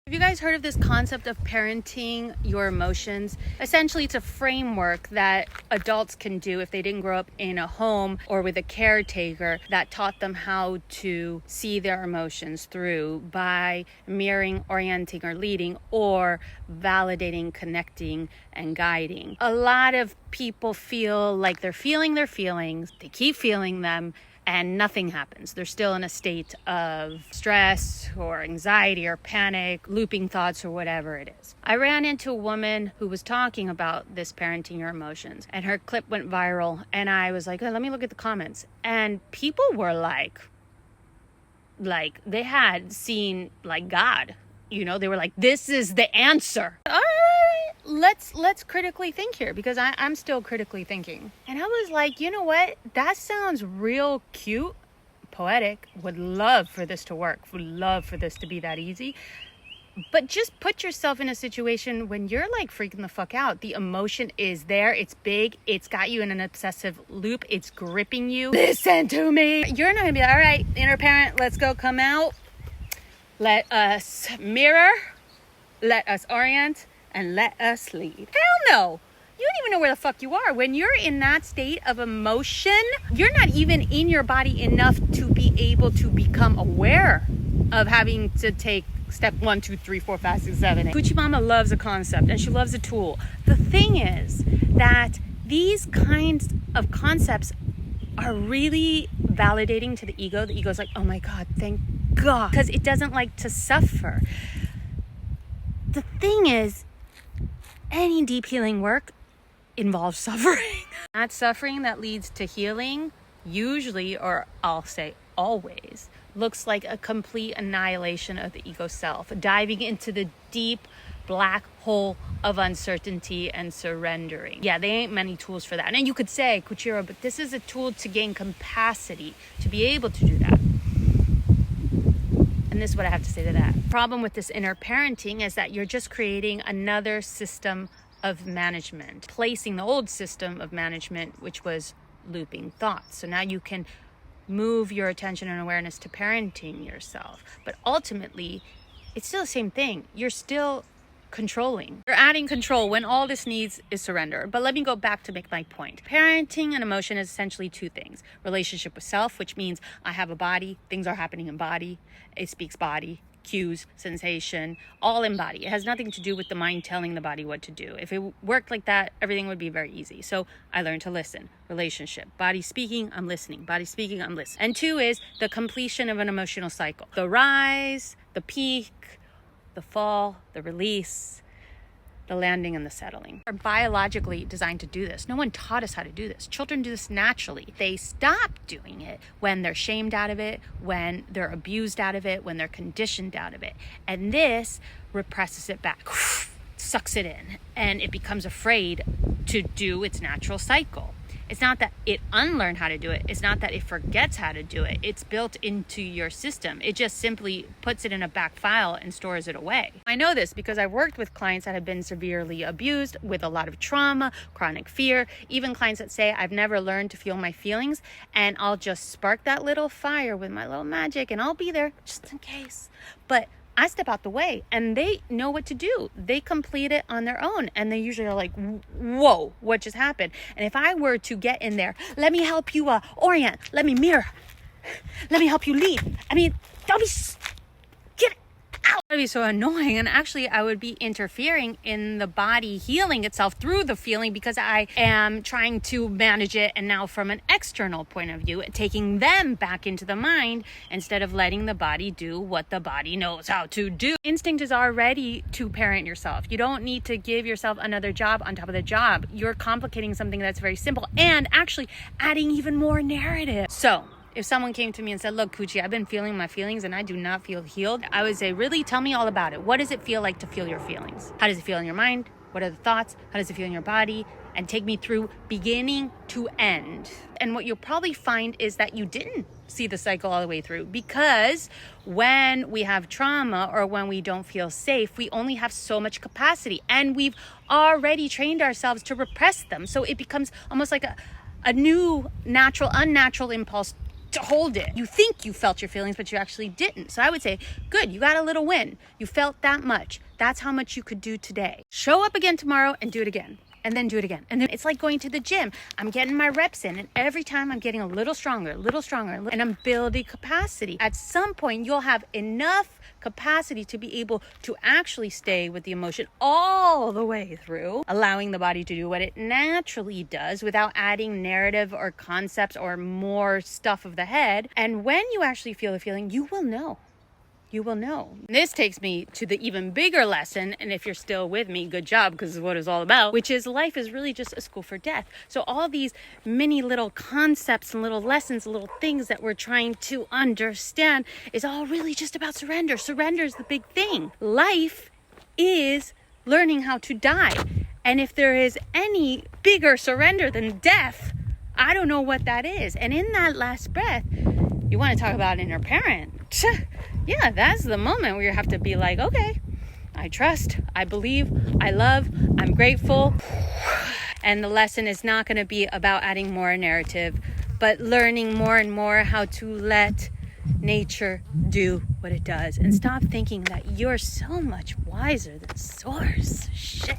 Have you guys heard of this concept of parenting your emotions? Essentially, it's a framework that adults can do if they didn't grow up in a home or with a caretaker that taught them how to see their emotions through by mirroring, orienting, or leading, or validating, connecting, and guiding. A lot of people feel like they're feeling their feelings, they keep feeling them, and nothing happens. They're still in a state of stress or anxiety or panic, looping thoughts or whatever it is. I ran into a woman who was talking about this parenting your emotions, and her clip went viral, and I was like, oh, let me look at the comments. And people were like they had seen like God, they were like, this is the answer. All right, let's critically think here, because I'm still critically thinking. And I was like, you know what? That sounds real cute, poetic. Would love for this to work. Would love for this to be that easy. But just put yourself in a situation when you're like freaking the fuck out. The emotion is there. It's big. It's got you in an obsessive loop. It's gripping you. Listen to me. You're not gonna be like, all right, inner parent, let's go, come out. Let us mirror. Let us orient. And let us lead. Hell no. You don't even know where the fuck you are. When you're in that state of emotion, you're not even in your body enough to be able to become aware of having to take step 1, 2, 3, 4, 5, 6, 7, 8. Gucci Mama loves a concept and she loves a tool. The thing is that these kinds of concepts are really validating to the ego. The ego's like, oh my God, thank God. Because it doesn't like to suffer. The thing is, any deep healing work involves suffering. That suffering that leads to healing usually, or I'll say always, looks like a complete annihilation of the ego self, diving into the deep black hole of uncertainty and surrendering. Yeah, there ain't many tools for that. And you could say, Kuchiro, but this is a tool to gain capacity to be able to do that. And this is what I have to say to that. The problem with this inner parenting is that you're just creating another system of management, placing the old system of management, which was looping thoughts. So now you can move your attention and awareness to parenting yourself. But ultimately, it's still the same thing. You're still controlling. You're adding control when all this needs is surrender. But let me go back to make my point. Parenting and emotion is essentially two things. Relationship with self, which means I have a body, things are happening in body, it speaks body, cues, sensation, all in body. It has nothing to do with the mind telling the body what to do. If it worked like that, everything would be very easy. So I learned to listen. Relationship. Body speaking, I'm listening. Body speaking, I'm listening. And 2 is the completion of an emotional cycle. The rise, the peak, the fall, the release, the landing, and the settling. We're biologically designed to do this. No one taught us how to do this. Children do this naturally. They stop doing it when they're shamed out of it, when they're abused out of it, when they're conditioned out of it. And this represses it back, sucks it in, and it becomes afraid to do its natural cycle. It's not that it unlearned how to do it. It's not that it forgets how to do it. It's built into your system. It just simply puts it in a back file and stores it away. I know this because I've worked with clients that have been severely abused with a lot of trauma, chronic fear, even clients that say, I've never learned to feel my feelings, and I'll just spark that little fire with my little magic and I'll be there just in case. But I step out the way and they know what to do. They complete it on their own. And they usually are like, whoa, what just happened? And if I were to get in there, let me help you orient, let me mirror, let me help you lead. I mean, don't be, get out. That would be so annoying. And actually I would be interfering in the body healing itself through the feeling, because I am trying to manage it. And now from an external point of view, taking them back into the mind instead of letting the body do what the body knows how to do. Instinct is already to parent yourself. You don't need to give yourself another job on top of the job. You're complicating something that's very simple and actually adding even more narrative. So if someone came to me and said, look, Coochie, I've been feeling my feelings and I do not feel healed, I would say, really, tell me all about it. What does it feel like to feel your feelings? How does it feel in your mind? What are the thoughts? How does it feel in your body? And take me through beginning to end. And what you'll probably find is that you didn't see the cycle all the way through, because when we have trauma or when we don't feel safe, we only have so much capacity and we've already trained ourselves to repress them. So it becomes almost like a new unnatural impulse to hold it. You think you felt your feelings, but you actually didn't. So I would say, good, you got a little win. You felt that much. That's how much you could do today. Show up again tomorrow and do it again. And then do it again. And then it's like going to the gym. I'm getting my reps in, and every time I'm getting a little stronger, and I'm building capacity. At some point, you'll have enough capacity to be able to actually stay with the emotion all the way through, allowing the body to do what it naturally does without adding narrative or concepts or more stuff of the head. And when you actually feel the feeling, you will know. You will know. This takes me to the even bigger lesson, and if you're still with me, good job, because this is what it's all about, which is life is really just a school for death. So all these mini little concepts and little lessons, little things that we're trying to understand is all really just about surrender. Surrender is the big thing. Life is learning how to die. And if there is any bigger surrender than death, I don't know what that is. And in that last breath, you want to talk about inner parent. Yeah, that's the moment where you have to be like, okay, I trust, I believe, I love, I'm grateful. And the lesson is not going to be about adding more narrative, but learning more and more how to let nature do what it does and stop thinking that you're so much wiser than source. Shit.